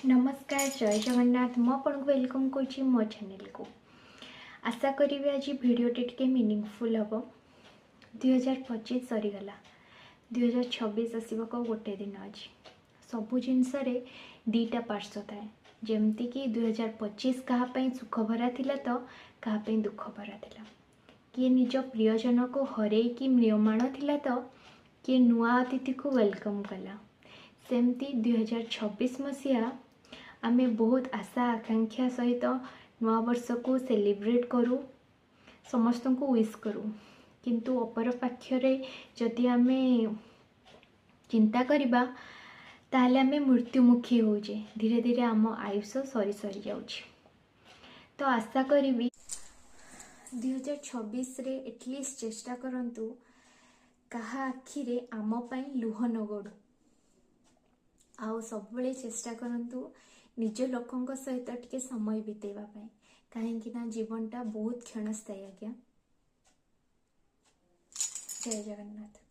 नमस्कार जय जगन्नाथ मु आपको वेलकम करुँची मो चैनल को। आशा करी आज वीडियोटी टे मीनिंगफुल हम। 2025 सरीगला 2026 आसवाक गोटे दिन अच्छी सबू जिनस दीटा पार्श्व थाए जमती कि 2025 क्या सुख भरा थिला तो क्या दुख भरा थिला। किए निज प्रियजन को हर की म्रियमाण थिला तो किए नुआ अतिथि को वेलकम कला। सेमती 2026 मसीहा आमे बहुत आशा आकांक्षा सहित नवा वर्ष को सेलिब्रेट करूँ समस्त को विश करूँ। किंतु अपर पाख्य जदि आमे चिंता करिबा ताहले आमे मृत्युमुखी होजे धीरे धीरे आम आयुष सरी सरी जाउछि। तो आशा करी 2026 रे एटलिस्ट चेष्टा करंतु कहा आखिरे आम पई लुह नगड़ू आउ सब बेले चेष्टा करंतु निज लोकंक सहित टिके समय बितेवा पाई कहीं जीवनटा बहुत क्षणस्थायी। आज्ञा जय जगन्नाथ।